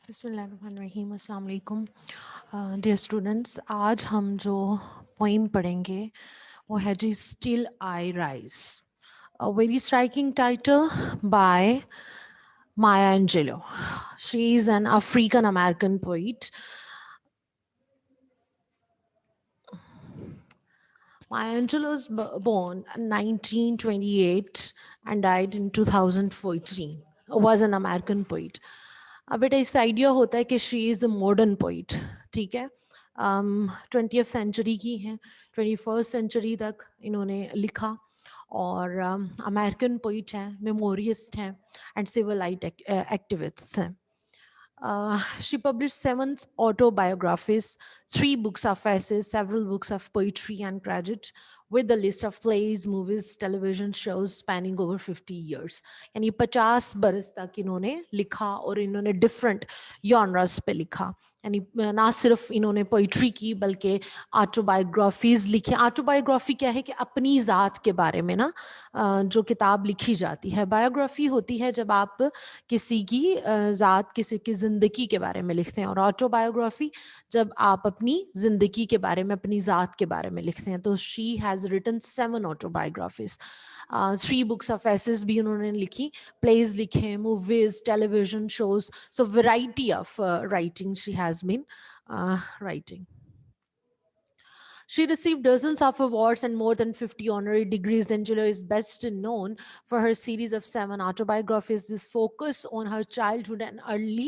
बिस्मिल्लाहिर्रहमानिर्रहीम अस्सलाम वालेकुम डियर स्टूडेंट्स। आज हम जो पोइम पढ़ेंगे वो है जी still I rise, a very striking title by Maya Angelou. She is an African American poet. Maya Angelou was born in 1928 and died in 2014. Was an American poet. अब बेटा इस आइडिया होता है कि she is a modern poet. ठीक है, 20th century की हैं, 21st सेंचुरी तक इन्होंने लिखा और अमेरिकन पोइट हैं, मेमोरिस्ट हैं एंड सिविल एक्टिविस्ट हैं. She published 7 autobiographies, 3 books of essays, several books of poetry and credit, with a list of plays, movies, television shows spanning over 50 years. यानी 50 बरस तक इन्होंने लिखा और इन्होंने डिफरेंट जॉनर्स पे लिखा. यानी ना सिर्फ इन्होंने पोइट्री की बल्कि ऑटोबायोग्राफीज लिखी. ऑटोबायोग्राफी क्या है कि अपनी ज़ात के बारे में ना जो किताब लिखी जाती है. बायोग्राफी होती है जब आप किसी की ज़ात, किसी की ज़िंदगी के बारे में लिखते हैं, और ऑटोबायोग्राफी जब आप अपनी ज़िंदगी के बारे में, अपनी ज़ात के बारे में लिखते हैं. तो she has written 7 autobiographies. 3 books of essays भी उन्होंने लिखी, प्लेज लिखे, movies, television shows. So variety of writing she has been writing. She received dozens of awards and more than 50 honorary degrees. Angelo is best known for her series of 7 autobiographies with focus on her childhood and early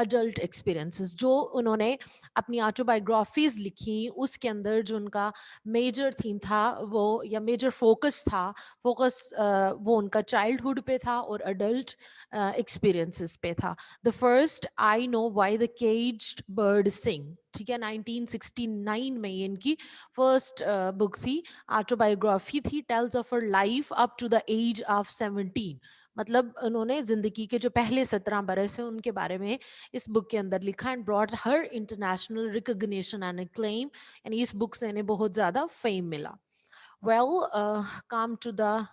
adult experiences. जो उन्होंने अपनी autobiographies लिखी उसके अंदर जो उनका major theme था वो, या मेजर फोकस था, वो उनका चाइल्डहुड पे था और अडल्ट एक्सपीरियंसेस पे था. The first, I know why the caged bird sing. ठीक है, 1969 में ये इनकी फर्स्ट बुक थी, ऑटोबायोग्राफी थी. Tales of her life up to the age of 17. मतलब उन्होंने जिंदगी के जो पहले 17 बरस हैं उनके बारे में इस बुक के अंदर लिखा. And brought her international recognition and claim. यानी इस बुक से इन्हें बहुत ज्यादा फेम मिला. Well, come to the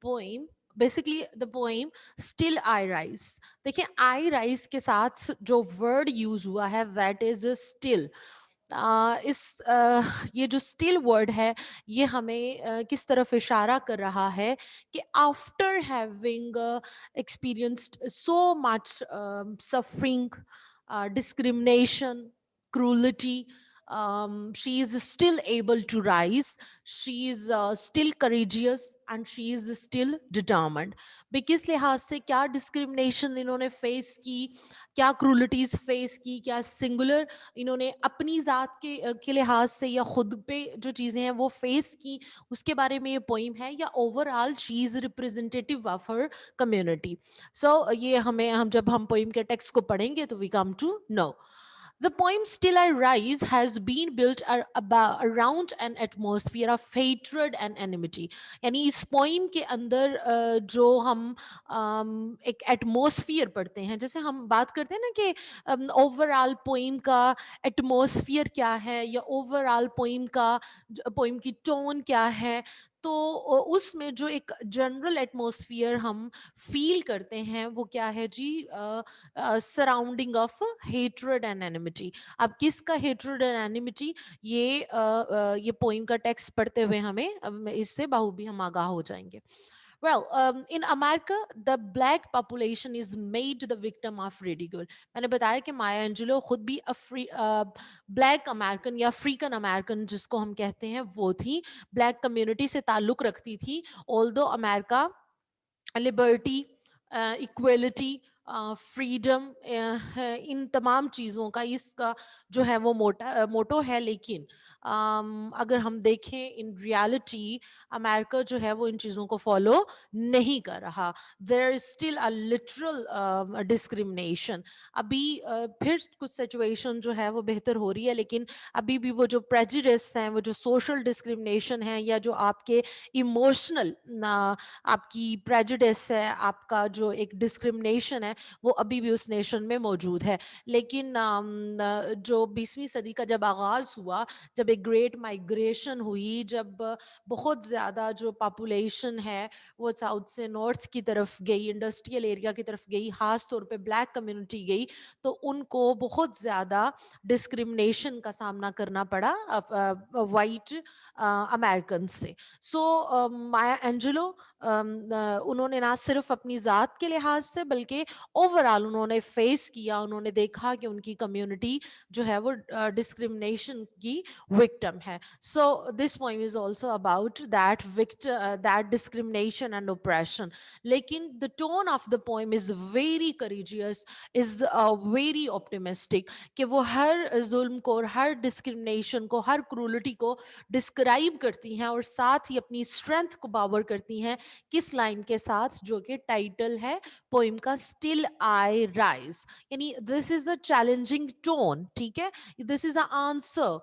poem. Basically the poem still I rise. देखिए, आई राइज के साथ जो वर्ड यूज हुआ है दैट इज स्टिल. ये जो स्टिल वर्ड है ये हमें किस तरफ इशारा कर रहा है कि after having experienced so much suffering, discrimination, cruelty, she is still able to rise. She is still courageous and she is still determined. भी किस लिहाज से क्या डिस्क्रिमिनेशन इन्होंने फेस की, क्या क्रूलिटीज फेस की, क्या सिंगुलर इन्होंने अपनी ज़ात के लिहाज से या खुद पे जो चीज़ें हैं वो फेस की, उसके बारे में ये पोइम है. या overall she is representative of her community. So ये हम जब हम पोइम के टेक्स्ट को पढ़ेंगे तो we come to know. The poem Still I Rise has been built around an atmosphere of hatred and enmity. यानी इस पोइम के अंदर जो हम एक एटमोसफियर पढ़ते हैं, जैसे हम बात करते हैं ना कि ओवरऑल पोइम का एटमोसफियर क्या है या ओवरऑल पोइम की टोन क्या है, तो उसमें जो एक जनरल एटमोसफियर हम फील करते हैं वो क्या है जी, surrounding of hatred and enmity. अब किसका हेट्रेड एंड एनिमिटी, ये पोइम का टेक्स्ट पढ़ते हुए हमें इससे बहुभी हम आगाह हो जाएंगे. Well, in America, the black population is made the victim of ridicule. मैंने बताया कि माया एंजेलो खुद भी ब्लैक अमेरिकन या अफ्रीकन अमेरिकन जिसको हम कहते हैं वो थी, ब्लैक कम्युनिटी से ताल्लुक रखती थी. Although America liberty, equality, freedom, इन तमाम चीज़ों का इसका जो है वो मोटो है, लेकिन अगर हम देखें इन रियलिटी अमेरिका जो है वो इन चीज़ों को फॉलो नहीं कर रहा. There is still a literal discrimination. अभी फिर कुछ सिचुएशन जो है वो बेहतर हो रही है, लेकिन अभी भी वो जो प्रेजुडिस हैं, वो जो सोशल डिस्क्रिमिनेशन है, या जो आपके इमोशनल आपकी प्रेजुडिस है, आपका जो एक डिस्क्रिमिनेशन है है वो अभी भी उस नेशन में मौजूद है। लेकिन जो 20वीं सदी का जब आगाज हुआ, जब एक ग्रेट माइग्रेशन हुई, जब बहुत ज़्यादा जो पॉपुलेशन है वो साउथ से नॉर्थ की तरफ गई, इंडस्ट्रियल एरिया की तरफ गई, खास तौर पे ब्लैक कम्युनिटी गई, तो उनको बहुत ज़्यादा डिस्क्रिमिनेशन का सामना करना पड़ा वाइट अमेरिकन से। सो माया एंजेलो उन्होंने ना सिर्फ अपनी ज़ात के लिहाज से बल्कि ओवरऑल उन्होंने फेस किया, उन्होंने देखा कि उनकी कम्युनिटी जो है वो डिस्क्रिमिनेशन की विक्टिम है। So this poem is also about that that discrimination and oppression. लेकिन the tone of the poem is very courageous, is very optimistic, कि वो हर जुल्म को और हर डिस्क्रिमिनेशन को, हर क्रूलिटी को डिस्क्राइब करती हैं और साथ ही अपनी स्ट्रेंथ को पावर करती हैं किस लाइन के साथ, जो कि टाइटल है पोइम का, स्टिल आई राइज। यानी this is a challenging tone, ठीक है, this is a answer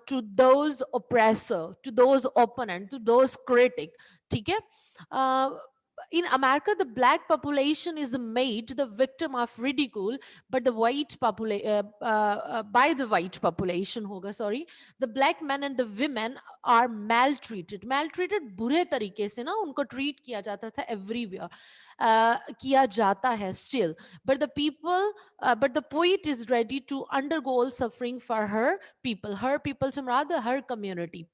to those oppressor, to those opponent, to those critic, ठीक है। In America, the black population is made the victim of ridicule, but the white population by the white population होगा, sorry, the black men and the women are maltreated. Maltreated बुरे तरीके से ना उनको treat किया जाता था everywhere, किया जाता है still. But the people, but the poet is ready to undergo all suffering for her people. Her people से मुराद her community.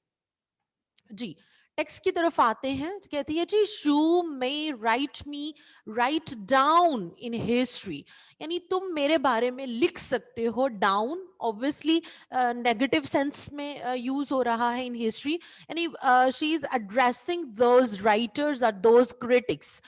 जी, टेक्स्ट की तरफ आते हैं, तो कहती है जी, you may write me write down in history, यानी तुम मेरे बारे में लिख सकते हो, डाउन ऑब्वियसली नेगेटिव सेंस में यूज हो रहा है इन हिस्ट्री, यानी she is addressing those writers और those critics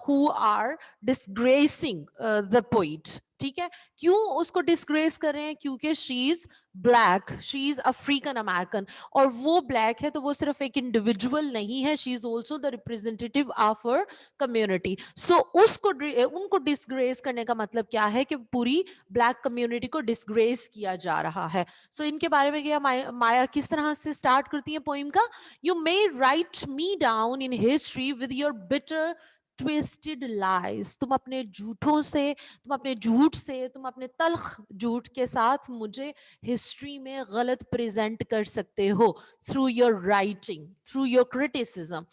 who are disgracing the poet, ठीक है। क्यों उसको डिसग्रेस कर रहे हैं? क्योंकि she is black, she is African American, और वो ब्लैक है तो वो सिर्फ एक इंडिविजुअल नहीं है, she is also the representative of her community. So उसको उनको डिसग्रेस करने का मतलब क्या है कि पूरी ब्लैक कम्युनिटी को डिसग्रेस किया जा रहा है। सो इनके बारे में क्या माया किस तरह से स्टार्ट करती है पोइम का? You may write me down in history with your bitter twisted lies, तुम अपने झूठों से, तुम अपने झूठ से, तुम अपने तल्ख झूठ के साथ मुझे हिस्ट्री में गलत प्रेजेंट कर सकते हो, through your writing, through your criticism.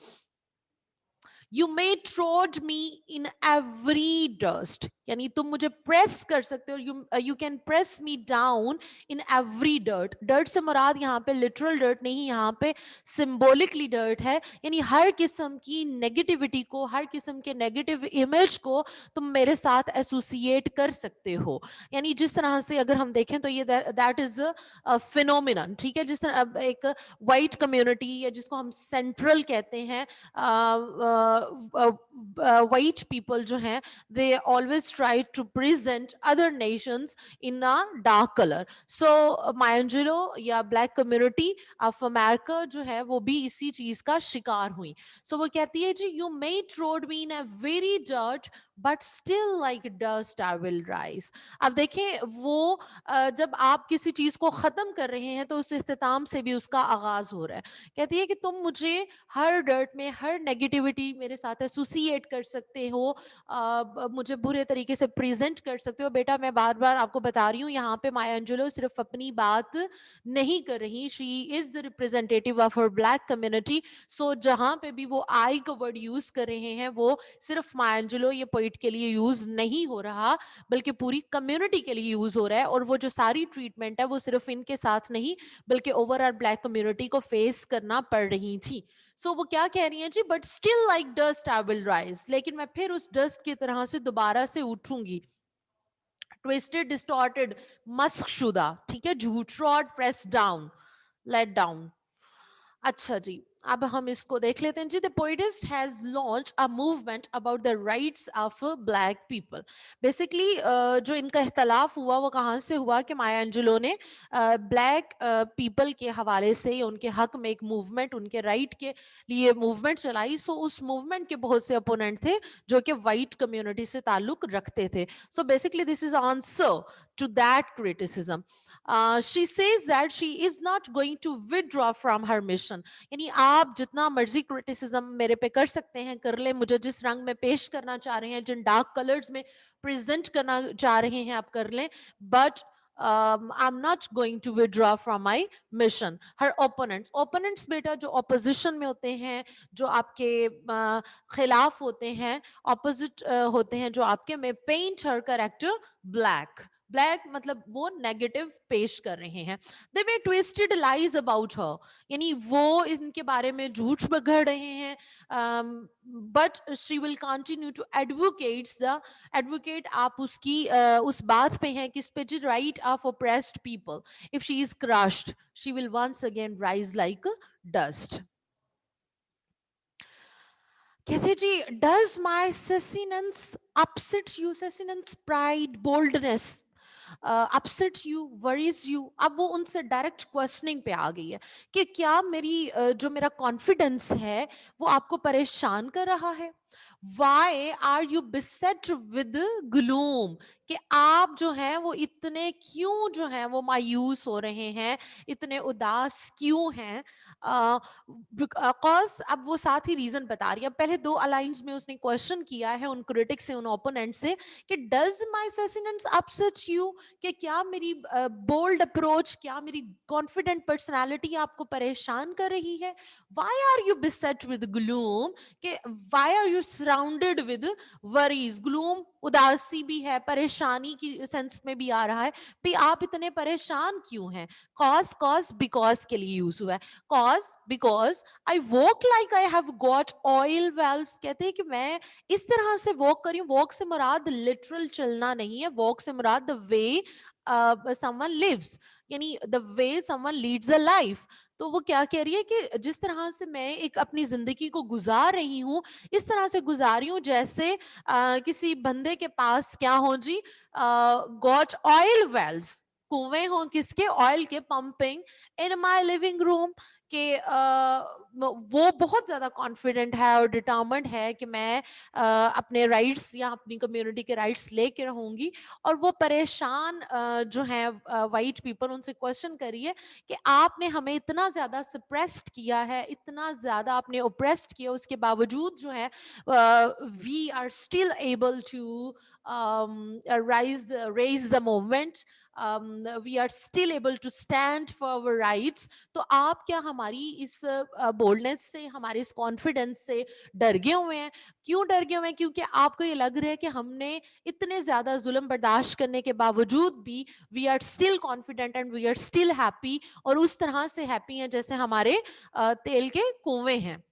You may trod me in every dust, यानी तुम मुझे प्रेस कर सकते हो, you can press me down in every dirt. Dirt से मुराद यहाँ पे लिटरल डर्ट नहीं, यहाँ पे सिंबॉलिकली डर्ट है, यानी हर किस्म की नेगेटिविटी को, हर किस्म के नेगेटिव इमेज को तुम मेरे साथ एसोसिएट कर सकते हो। यानी जिस तरह से अगर हम देखें तो ये दैट इज अ फिनोमिनन, ठीक है। जिस तरह अब एक वाइट कम्युनिटी, या जिसको हम सेंट्रल कहते हैं, white people जो हैं, they always try to present other nations in a dark color. So Maya Angelou या black community of America जो है वो भी इसी चीज का शिकार हुई। So वो कहती है जी, you may trod me in a very dirt but still like dust I will rise. अब देखें वो जब आप किसी चीज को खत्म कर रहे हैं तो उस इख्तिताम से भी उसका आगाज हो रहा है। कहती है कि तुम मुझे हर डर्ट में, हर नेगेटिविटी मेरे साथ एसोसिएट कर सकते हो, मुझे बुरे तरीके से प्रेजेंट कर सकते हो। बेटा मैं बार बार आपको बता रही हूँ, यहाँ पे माया एंजेलो सिर्फ अपनी बात नहीं कर रही, she is the representative of her black community. So जहां पे भी वो आई का वर्ड यूज कर रहे हैं वो सिर्फ माया एंजेलो ये पोइट के लिए यूज नहीं हो रहा, बल्कि पूरी कम्युनिटी के लिए यूज हो रहा है। और वो जो सारी ट्रीटमेंट है वो सिर्फ इनके साथ नहीं बल्कि ओवरऑल ब्लैक कम्युनिटी को फेस करना पड़ रही थी। सो वो क्या कह रही हैं जी, but still like dust I will rise, लेकिन मैं फिर उस डस्ट की तरह से दोबारा से उठूंगी। ट्विस्टेड, डिस्टॉर्टेड, मस्क शुदा, ठीक है, झूठ, rod, press down, let down. अच्छा जी, अब हम इसको देख लेते हैं जी। The poetist has launch a movement about the rights of black people. Basically जो इनका इख्तलाफ हुआ वो कहाँ से हुआ कि माया एंजेलो ने ब्लैक पीपल के हवाले से उनके हक में एक मूवमेंट, उनके राइट के लिए मूवमेंट चलाई। सो उस मूवमेंट के बहुत से अपोनेंट थे जो कि वाइट कम्युनिटी से ताल्लुक रखते थे। So basically this is answer to that criticism. She says that she is not going to withdraw from her mission. यानी आप जितना मर्जी क्रिटिसिज्म मेरे पे कर सकते हैं, कर ले, मुझे जिस रंग में पेश करना चाह रहे हैं, जिन डार्क कलर्स में प्रेजेंट करना चाह रहे हैं आप कर लें, but I'm not going to withdraw from my mission. Her opponents बेटा जो opposition में होते हैं, जो आपके खिलाफ होते हैं, opposite होते हैं जो आपके में, paint her character black. Black मतलब वो नेगेटिव पेश कर रहे हैं. They may twisted lies about her, यानी वो इनके बारे में झूठ बगड़ रहे हैं, but she will continue to advocate. आप उसकी उस बात पे हैं कि spirit right of oppressed people. If she is crushed she will once again rise like dust. कहते जी, does my sassiness upset you? Sassiness pride, boldness upset you, worries you. अब वो उनसे डायरेक्ट क्वेश्चनिंग पे आ गई है कि क्या मेरी जो मेरा कॉन्फिडेंस है वो आपको परेशान कर रहा है? Why are you beset with gloom? कि आप जो हैं वो इतने क्यों जो हैं वो मायूस हो रहे हैं, इतने उदास क्यों हैं? बिकॉज अब वो साथ ही रीजन बता रही है. पहले दो अलाइंस में उसने क्वेश्चन किया है उन क्रिटिक से, उन ओपोनेंट से कि does my sassiness upset you? कि क्या मेरी बोल्ड अप्रोच, क्या मेरी कॉन्फिडेंट पर्सनालिटी आपको परेशान कर रही है? Why are you beset with gloom? कि why are you surrounded with worries? Gloom उदासी भी है, परेशानी की सेंस में भी आ रहा है. भी आप इतने परेशान क्यों हैं? कॉज बिकॉज के लिए यूज हुआ है. Cause because I walk like I have got oil valves. कहते हैं कि मैं इस तरह से वॉक कर रही हूँ. वॉक से मुराद लिटरल चलना नहीं है. वॉक से मुराद द वे समवन लिव्स, यानी the way someone leads a life. तो वो क्या कह रही है कि जिस तरह से मैं एक अपनी जिंदगी को गुजार रही हूँ, इस तरह से गुजार रही हूँ जैसे किसी बंदे के पास क्या हो जी, गॉट ऑयल वेल्स, कुएं हो किसके? ऑयल के, pumping in my living room. के वो बहुत ज्यादा कॉन्फिडेंट है और डिटर्मिन्ड है कि मैं अपने राइट्स या अपनी कम्युनिटी के राइट्स लेके रहूंगी. और वो परेशान जो है वाइट पीपल, उनसे क्वेश्चन करिए कि आपने हमें इतना ज्यादा सप्रेस्ड किया है, इतना ज्यादा आपने ओप्रेस्ड किया, उसके बावजूद जो है we are still able to raise the movement. We are still able to stand for our rights. तो आप क्या हमारी इस बोल्डनेस से, हमारे इस कॉन्फिडेंस से डर गए हुए हैं? क्यों डर गए हुए हैं? क्योंकि आपको ये लग रहा है कि हमने इतने ज्यादा जुल्म बर्दाश्त करने के बावजूद भी we are still confident and we are still happy, और उस तरह से हैप्पी हैं जैसे हमारे तेल के कुएं हैं.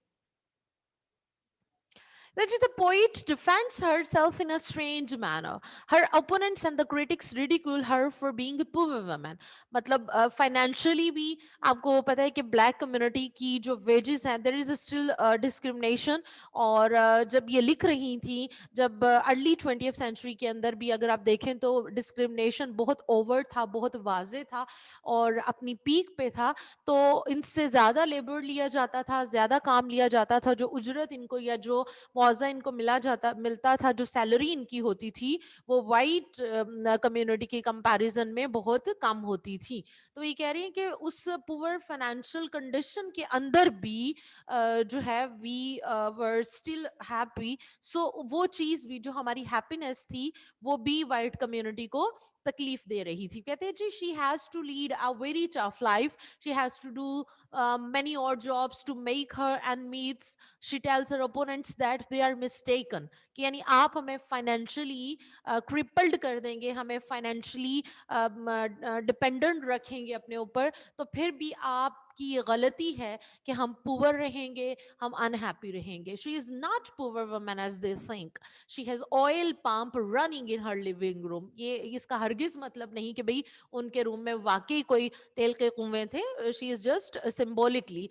The poet defends herself in a strange manner. Her opponents and the critics ridicule her for being a poor woman. मतलब financially भी आपको पता है कि black community की जो wages हैं, there is a still discrimination. और जब ये लिख रही थी, जब early 20th century के अंदर भी अगर आप देखें तो discrimination बहुत over था, बहुत वाजे था और अपनी peak पे था. तो इनसे ज़्यादा लेबर लिया जाता था, ज़्यादा काम लिया जाता था. जो उजरत इनको या जो मुआवजा इनको मिलता था, जो सैलरी इनकी होती थी, वो वाइट कम्युनिटी के कंपैरिजन में बहुत कम होती थी. तो ये कह रही है कि उस पुअर फाइनेंशियल कंडीशन के अंदर भी जो है वी वर स्टिल हैप्पी. सो वो चीज भी जो हमारी हैप्पीनेस थी वो भी वाइट कम्युनिटी को तकलीफ दे रही थी. कहते हैं जी, she has to lead a very tough life, she has to do many odd jobs to make her and meets. She tells her opponents that they are mistaken. कि यानी आप हमें फाइनेंशियली क्रिपल्ड कर देंगे, हमें फाइनेंशियली डिपेंडेंट रखेंगे अपने ऊपर, तो फिर भी आपकी ये गलती है कि हम पुअर रहेंगे, हम अनहैप्पी रहेंगे. She is not poor woman as they think. She has oil pump running in her living room. ये इसका हरगिज मतलब नहीं कि भाई उनके रूम में वाकई कोई तेल के कुएं थे. She is just symbolically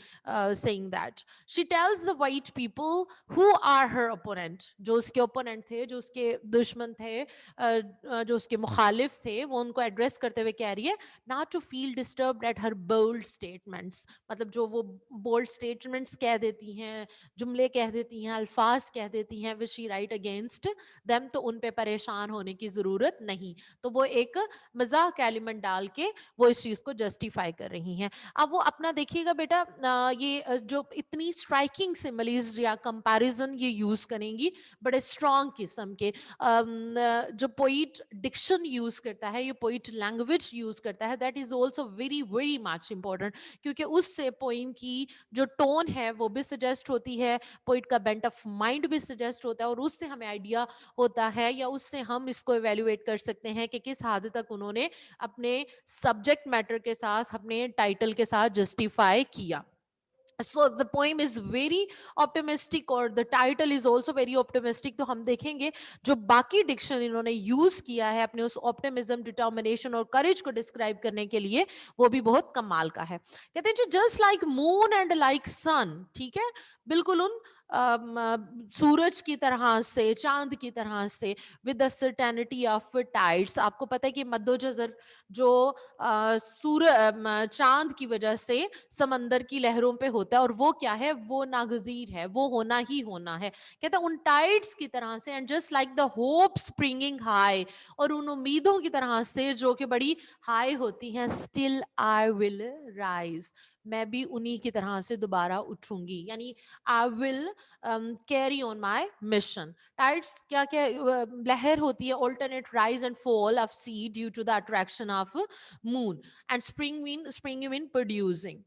saying that. She tells the white people who are her opponent, जो उसके opponent थे, जो उसके दुश्मन थे, जो उसके मुखालिफ थे, वो उनको एड्रेस करते हुए कह रही है not to feel disturbed at her bold statements. Statements, मतलब जो वो बोल्ड स्टेटमेंट्स कह देती हैं, जुमले कह देती हैं, अल्फाज कह देती हैं, which she write against them, तो उन पे परेशान होने की जरूरत नहीं। तो वो एक मजाक एलिमेंट डाल के वो इस चीज को जस्टिफाई कर रही हैं। अब वो अपना देखिएगा बेटा, ये जो इतनी स्ट्राइकिंग सिमिलीज या कंपैरिजन ये यूज करेंगी, बड़े स्ट्रॉन्ग किस्म के। जो पोइट डिक्शन यूज करता है, ये पोइट लैंग्वेज यूज करता है, that is also very very much important, क्योंकि उससे पोइम की जो टोन है वो भी सजेस्ट होती है, पोइट का बेंट ऑफ माइंड भी सजेस्ट होता है, और उससे हमें आइडिया होता है, या उससे हम इसको इवेल्युएट कर सकते हैं कि किस हद तक उन्होंने अपने सब्जेक्ट मैटर के साथ, अपने टाइटल के साथ जस्टिफाई किया। So the poem is very optimistic, और the title is also very optimistic। तो हम देखेंगे जो बाकी डिक्शन इन्होंने यूज किया है अपने उस ऑप्टिमिज्म, डिटर्मिनेशन और करेज को डिस्क्राइब करने के लिए, वो भी बहुत कमाल का है। कहते हैं जी, just like moon and like sun, ठीक है, बिल्कुल उन सूरज की तरह से, चांद की तरह से, with the certainty of tides. आपको पता है कि मद्दोजर जो चांद की वजह से समंदर की लहरों पे होता है, और वो क्या है, वो नागजीर है, वो होना ही होना है। कहता है उन टाइड्स की तरह से, and just like the hope springing high, और उन उम्मीदों की तरह से जो कि बड़ी हाई होती हैं, स्टिल आई विल राइज, मैं भी उन्हीं की तरह से दोबारा उठूंगी, यानी I will carry on my mission. Tides क्या क्या, लहर होती है, alternate rise and fall of sea due to the attraction of moon, and spring wind producing.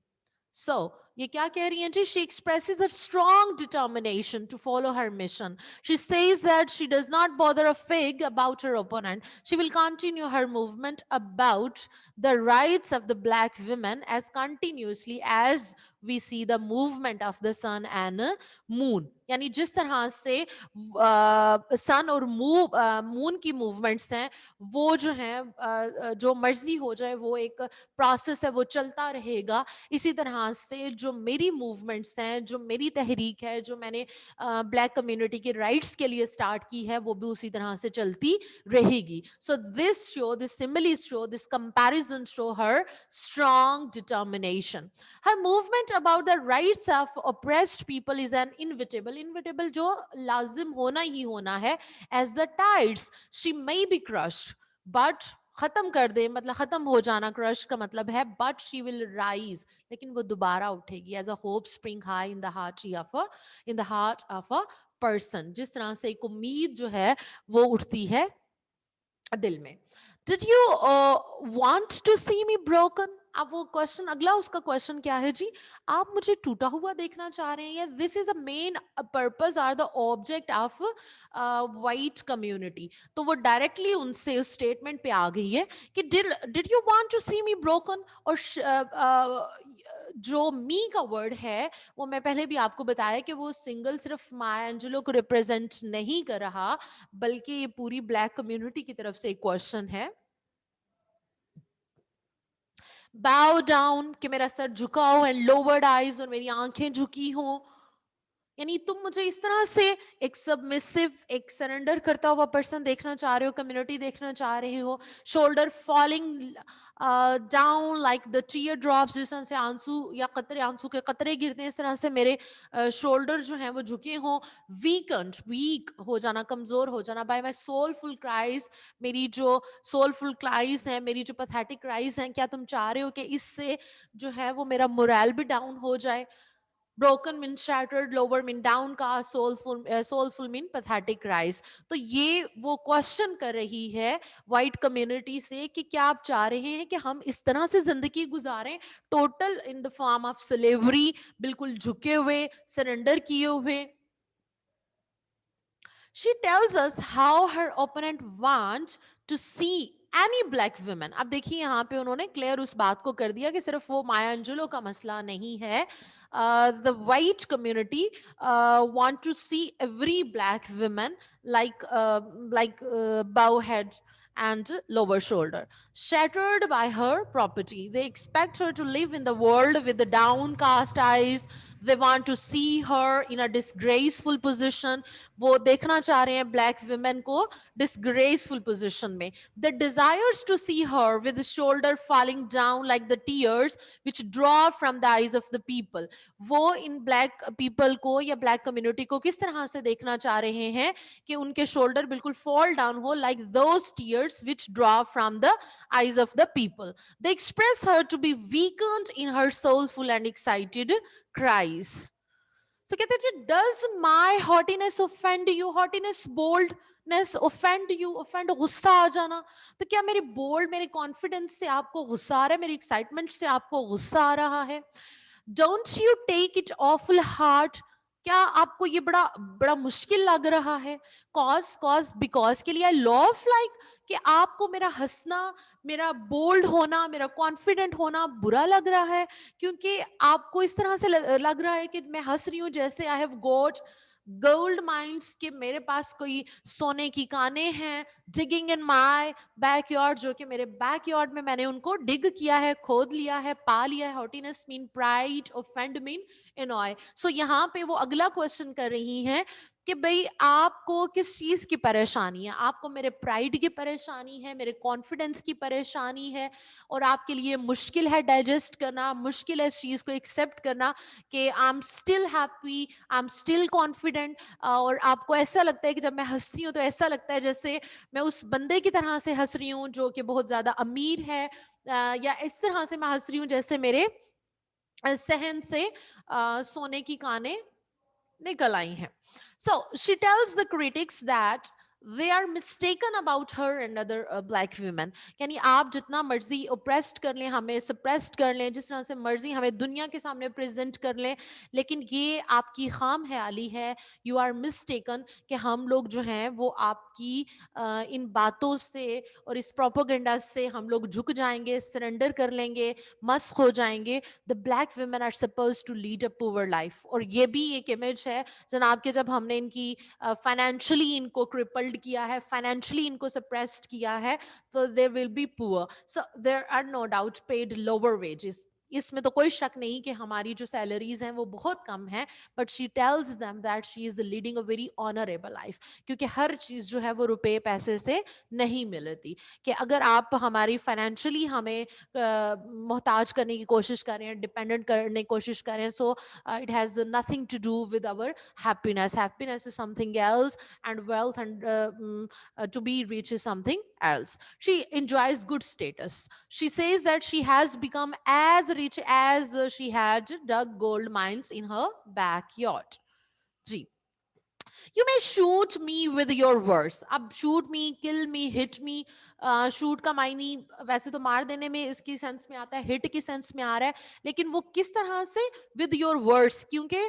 So ये क्या कह रही हैं जी? She expresses a strong determination to follow her mission. She says that she does not bother a fig about her opponent. She will continue her movement about the rights of the black women as continuously as we see the movement of the sun and moon. यानी जिस तरह से सन और moon की movements हैं, वो जो हैं, जो मर्जी हो जाए, वो एक प्रोसेस है, वो चलता रहेगा। इसी तरह से जो मेरी मूवमेंट्स हैं, जो मेरी तहरीक है, जो मैंने ब्लैक कम्युनिटी के राइट्स के लिए स्टार्ट की है, वो भी उसी तरह से चलती रहेगी। So this show, this simile show, this comparison show her strong determination. Her movement about the rights of oppressed people is an inevitable जो लाजिम होना ही होना है, as the tides she may be crushed but खत्म कर दे, मतलब खत्म हो जाना, क्रश का मतलब है बट शी विल राइज, लेकिन वो दोबारा उठेगी, as a hope spring high in the heart of a person. जिस तरह से एक उम्मीद जो है वो उठती है दिल में। Did you want to see me broken? अब वो क्वेश्चन, अगला उसका क्वेश्चन क्या है जी? आप मुझे टूटा हुआ देखना चाह रहे हैं? This is a main purpose are the object of white community. तो वो डायरेक्टली उनसे उस स्टेटमेंट पे आ गई है कि did you want to see me broken? और जो मी का वर्ड है, वो मैं पहले भी आपको बताया कि वो सिंगल सिर्फ माया एंजेलो को रिप्रेजेंट नहीं कर रहा, बल्कि ये पूरी ब्लैक कम्युनिटी की तरफ से एक क्वेश्चन है। बाउ डाउन, कि मेरा सर झुका हो, एंड लोवर्ड आईज, और मेरी आंखें झुकी हो, यानी तुम मुझे इस तरह से एक सबमिसिव, एक सरेंडर करता हुआ पर्सन देखना चाह रहे हो, कम्युनिटी देखना चाह रहे हो। Shoulder falling down like the tear drops, जिस तरह से आंसू या कतरे, आंसू के कतरे गिरते हैं, इस तरह से मेरे शोल्डर जो हैं वो झुके हों। वीक हो जाना, कमजोर हो जाना, बाय माई सोलफुल क्राइज, मेरी जो सोलफुल क्राइज हैं, मेरी जो पैथेटिक क्राइज हैं, क्या तुम चाह रहे हो कि इससे जो है वो मेरा मोरल भी डाउन हो जाए? Broken mean shattered, lower mean down का, सोलफुल मीन पैथेटिक राइज। तो ये वो क्वेश्चन कर रही है वाइट कम्युनिटी से कि क्या आप चाह रहे हैं कि हम इस तरह से जिंदगी गुजारें, total in the form of slavery, बिल्कुल झुके हुए, सरेंडर किए हुए। She tells us how her opponent wants to see any black women. अब देखिए यहाँ पे उन्होंने क्लियर उस बात को कर दिया कि सिर्फ वो माया अंजुलो का मसला नहीं है। The white community want to see every black woman like bowhead and lower shoulder, shattered by her property. They expect her to live in the world with the downcast eyes. They want to see her in a disgraceful position. वो देखना चाह रहे हैं black women को disgraceful position में. They desires to see her with the shoulder falling down like the tears which draw from the eyes of the people. वो इन black people को या black community को किस तरह से देखना चाह रहे हैं कि उनके shoulder बिल्कुल fall down हो like those tears which draw from the eyes of the people. They express her to be weakened in her soulful and excited cries. So कहते हैं, does my haughtiness offend you? Haughtiness, boldness offend you? Offend, गुस्सा आ जाना. तो क्या मेरी bold, मेरे confidence से आपको गुस्सा आ रहा है? मेरी excitement से आपको गुस्सा आ रहा है? Don't you take it awful hard? क्या आपको ये बड़ा बड़ा मुश्किल लग रहा है? Cause because के लिए I laugh like कि आपको मेरा हंसना, मेरा बोल्ड होना, मेरा कॉन्फिडेंट होना बुरा लग रहा है, क्योंकि आपको इस तरह से लग रहा है कि मैं हंस रही हूँ जैसे I have got gold mines, के मेरे पास कोई सोने की कानें हैं, डिगिंग इन माय बैकयार्ड, जो कि मेरे बैकयार्ड में मैंने उनको डिग किया है, खोद लिया है, पा लिया है. Haughtiness mean pride, offend mean annoy. So यहाँ पे वो अगला क्वेश्चन कर रही हैं कि भाई आपको किस चीज की परेशानी है? आपको मेरे प्राइड की परेशानी है, मेरे कॉन्फिडेंस की परेशानी है, और आपके लिए मुश्किल है डाइजेस्ट करना, मुश्किल है इस चीज को एक्सेप्ट करना कि I am still happy, I am still confident. और आपको ऐसा लगता है कि जब मैं हंसती हूँ तो ऐसा लगता है जैसे मैं उस बंदे की तरह से हंस रही हूँ जो कि बहुत ज्यादा अमीर है, या इस तरह से मैं हंस रही हूँ जैसे मेरे सहन से सोने की कानें निकल आई हैं. So she tells the critics that they are mistaken about her and other black women. यानी आप जितना मर्जी oppressed कर लें, हमें suppressed कर लें, जिस तरह से मर्जी हमें दुनिया के सामने present कर लें, लेकिन ये आपकी खाम ख्याली है. You are mistaken कि हम लोग जो हैं वो आपकी इन बातों से और इस प्रोपोगेंडा से हम लोग झुक जाएंगे, सरेंडर कर लेंगे, मस्क हो जाएंगे. The black women are supposed to lead a poor life. और ये भी एक इमेज है जनाब के जब हमने इनकी फाइनेंशियली इनको क्रिपल्ड किया है, फाइनेंशियली इनको सप्रेस्ड किया है, तो they will be poor. So there are no doubt paid lower wages. इसमें तो कोई शक नहीं कि हमारी जो सैलरीज हैं वो बहुत कम है, but she tells them that she is leading a very honourable life, क्योंकि हर चीज जो है वो रुपए पैसे से नहीं मिलती. कि अगर आप हमारी फाइनेंशियली हमें मोहताज करने की कोशिश कर रहे हैं, डिपेंडेंट करने की कोशिश कर रहे हैं, सो it has nothing to do with our happiness. Happiness is something else, and wealth and to be rich is something else. She enjoys good status. She says that she has become as rich as she had dug gold mines in her backyard. जी. You may shoot me with your words. अब shoot me, kill me, hit me. Shoot का मायनी वैसे तो मार देने में इसकी sense में आता है, हिट की सेंस में आ रहा है, लेकिन वो किस तरह से? With your words. क्योंकि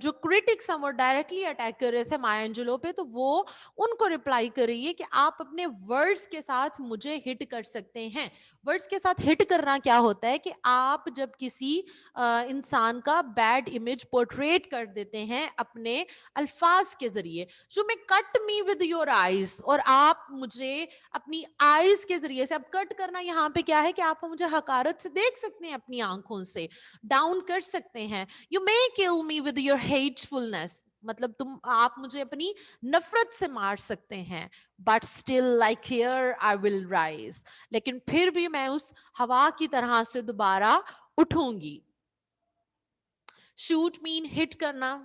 जो क्रिटिक्स हम वो डायरेक्टली अटैक कर रहे थे माया एंजेलो पे, तो वो उनको रिप्लाई कर रही है कि आप अपने वर्ड्स के साथ मुझे हिट कर सकते हैं. वर्ड्स के साथ हिट करना क्या होता है कि आप जब किसी इंसान का बैड इमेज पोर्ट्रेट कर देते हैं अपने अल्फाज के जरिए. जो मैं cut me with your eyes, और आप मुझे अपनी आईज के जरिए से, अब कट करना यहाँ पे क्या है कि आप मुझे हकारत से देख सकते हैं, अपनी आंखों से डाउन कर सकते हैं. You may kill me with your hatefulness, मतलब आप मुझे अपनी नफरत से मार सकते हैं, but still like air I will rise, लेकिन फिर भी मैं उस हवा की तरह से दोबारा उठूंगी. शूट मीन हिट करना,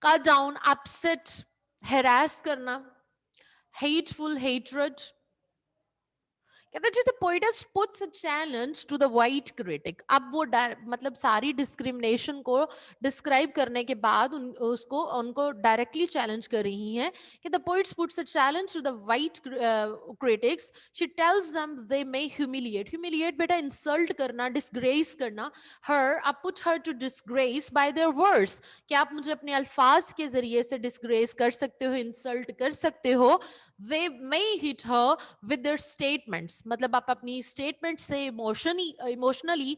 कट डाउन अपसेट, हैरास करना, हेटफुल हेट्रेड. कहते जी, the poetess puts a challenge to the white critic. अब वो मतलब सारी डिस्क्रिमिनेशन को डिस्क्राइब करने के बाद उनको डायरेक्टली चैलेंज कर रही हैं कि the poets puts a challenge to the white critics. She tells them they may humiliate. Humiliate बेटा इंसल्ट करना, डिसग्रेस करना. हर अब put her to disgrace by their words, कि आप मुझे अपने अल्फाज के जरिए से डिसग्रेस कर सकते हो, इंसल्ट कर सकते हो. They may hit her with their statements, मतलब आप अपनी स्टेटमेंट से इमोशनली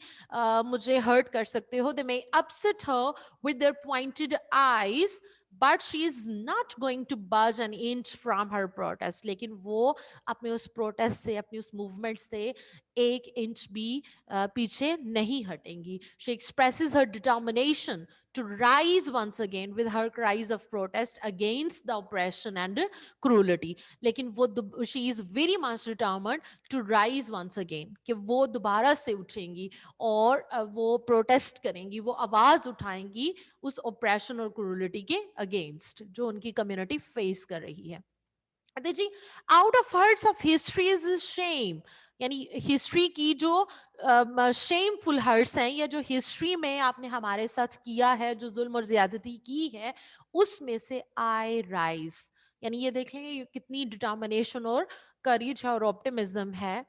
मुझे हर्ट कर सकते हो. They may upset her with their pointed eyes, but she is not going to budge an inch from her protest. लेकिन वो अपने उस protest से, अपनी उस movement से एक इंच भी पीछे नहीं हटेंगी. She expresses her determination to rise once again with her cries of protest against the oppression and cruelty. लेकिन वो she is very much determined to rise once again, कि वो दोबारा से उठेंगी और वो प्रोटेस्ट करेंगी, वो आवाज उठाएंगी उस ऑपरेशन और क्रूलिटी के अगेंस्ट जो उनकी कम्युनिटी फेस कर रही है. अदिति जी, out of huts of history is shame, यानी हिस्ट्री की जो शेमफुल हर्ट्स हैं या जो हिस्ट्री में आपने हमारे साथ किया है, जो जुल्म और ज्यादती की है, उसमें से आई राइज, यानी ये देख लेंगे ये कितनी डिटर्मिनेशन और करेज और ऑप्टिमिज्म है.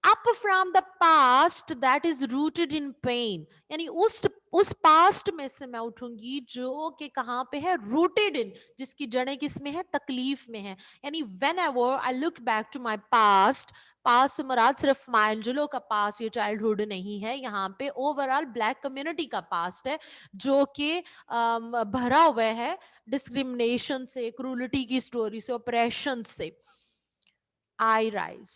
Up from the past that is rooted in pen, यानी उस पास्ट में से मैं उठूंगी जो कि कहाँ पे है, रूटेड इन, जिसकी जड़ें किस में है, तकलीफ में है. यानी whenever I look back to my past, past से मुराद सिर्फ मायंजुलो का पास्ट, ये चाइल्डहुड नहीं है, यहाँ पे ओवरऑल ब्लैक कम्युनिटी का पास्ट है जो कि भरा हुआ है डिस्क्रिमिनेशन से, क्रूलिटी की स्टोरी से, ऑपरेशन से. आई rise,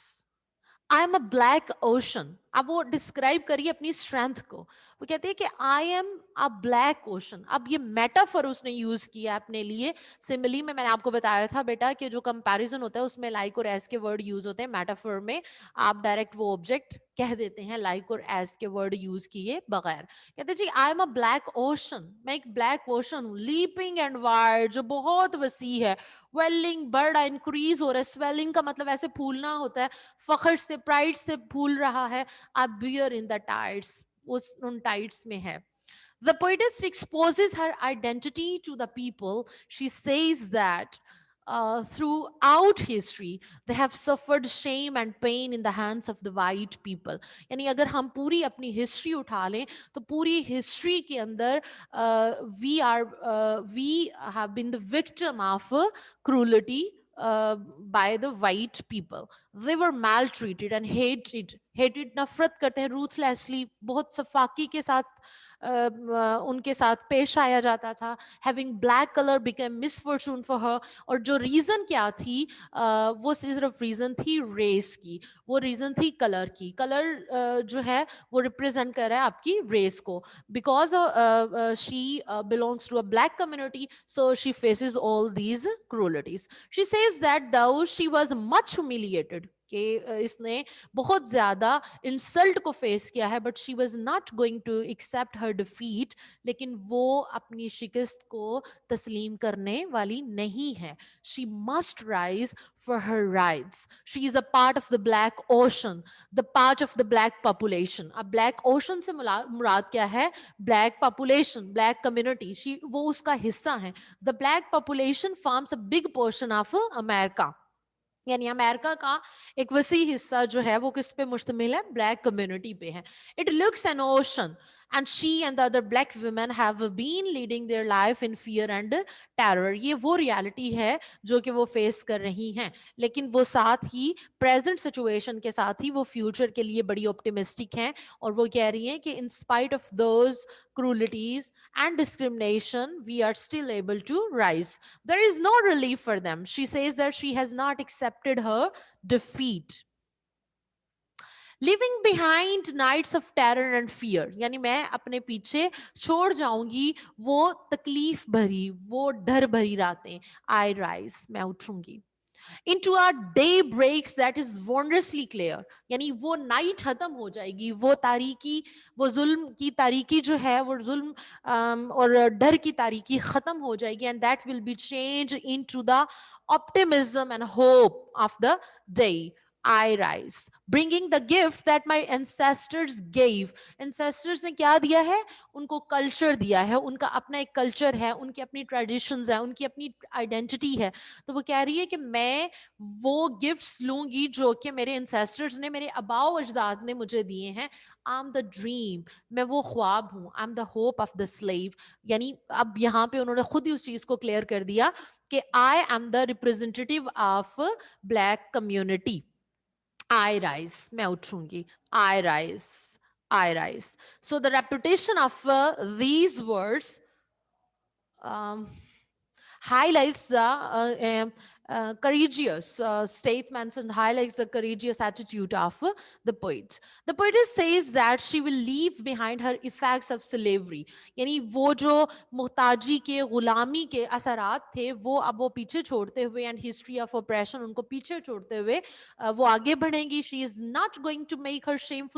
I am a black ocean. अब वो डिस्क्राइब करिए अपनी स्ट्रेंथ को. वो कहते हैं कि आई एम अ ब्लैक ओशन. अब ये मेटाफर उसने यूज किया अपने लिए. सिमिली में मैंने आपको बताया था बेटा कि जो कंपैरिजन होता है उसमें लाइक और एज के वर्ड यूज होते हैं. मेटाफर में आप डायरेक्ट वो ऑब्जेक्ट कह देते हैं लाइक और एज के वर्ड यूज किए बगैर. कहते जी I am a black ocean, मैं एक ब्लैक ओशन हूँ, लीपिंग एंड वाइड, जो बहुत वसी है. वेलिंग, बड़ा इंक्रीज हो रहा है. स्वेलिंग का मतलब ऐसे फूलना होता है, फखर से, प्राइड से फूल रहा है. आप बियर इन द टाइड्स, उन टाइड्स में है. The poetess exposes her identity to the people. She says that throughout history they have suffered shame and pain in the hands of the white people. यानी अगर हम पूरी अपनी history उठा लें तो पूरी हिस्ट्री के अंदर we have been the victim of cruelty by the white people. They were maltreated and hated, नफरत करते हैं, ruthlessly, बहुत सफाकी के साथ उनके साथ पेश आया जाता था. Having black colour became misfortune for her. और जो रीजन क्या थी, वो सिर्फ रीजन थी रेस की, वो रीजन थी कलर की. कलर जो है वो रिप्रेजेंट कर रहा है आपकी रेस को. Because she belongs to a black community, so she faces all these cruelties. She says that though she was much humiliated, कि इसने बहुत ज्यादा इंसल्ट को फेस किया है, but she was not going to accept her defeat. लेकिन वो अपनी शिकस्त को तस्लीम करने वाली नहीं है. She must rise for her rights. She is a part of the black ocean, the part of the black population. अब ब्लैक ओशन से मुराद क्या है, black population, black community. She वो उसका हिस्सा है. The black population forms a big portion of America, यानी America का एक वसी हिस्सा जो है वो किस पे मुश्तमिल है, ब्लैक कम्युनिटी पे है. It looks an ocean and she and the other black women have been leading their life in fear and terror. ये वो रियलिटी है जो कि वो फेस कर रही हैं, लेकिन वो साथ ही प्रेजेंट सिचुएशन के साथ ही वो फ्यूचर के लिए बड़ी ऑप्टिमिस्टिक हैं. और वो कह रही हैं कि in spite of those cruelties and discrimination, we are still able to rise. There is no relief for them. She says that she has not accepted her defeat. Living behind nights of terror and fear, यानी मैं अपने पीछे छोड़ जाऊंगी वो तकलीफ भरी, वो डर भरी रातें. आई राइज, मैं उठूंगी. into a day breaks that is wondrously clear, यानी वो नाइट खत्म हो जाएगी, वो तारीकी, वो जुल्म की तारीकी जो है, वो जुल्म और डर की तारीकी खत्म हो जाएगी. And that will be change into the optimism and hope of the day. I rise, bringing the gift that my ancestors gave. Ancestors ने क्या दिया है, उनको कल्चर दिया है, उनका अपना एक कल्चर है, उनकी अपनी ट्रेडिशंस है, उनकी अपनी आइडेंटिटी है. तो वो कह रही है कि मैं वो गिफ्ट्स लूंगी जो कि मेरे एंसेस्टर्स ने, मेरे आबाओ अजदाद ने मुझे दिए हैं. आई एम द ड्रीम, मैं वो ख्वाब हूँ. I am the hope of the slave. यानी अब यहाँ पे उन्होंने खुद ही उस चीज को क्लियर कर दिया कि I am the representative of black community. I rise, मैं उठूंगी. I rise, I rise. So the repetition of these words um, highlights the courageous statements and highlights the courageous attitude of the poet. The poetess says that she will leave behind her effects of slavery. यानी वो जो मुहताजी के गुलामी के असरात थे वो अब वो पीछे छोड़ते हुए एंड हिस्ट्री ऑफ ऑपरेशन उनको पीछे छोड़ते हुए वो आगे बढ़ेंगी. She is not going to make her shameful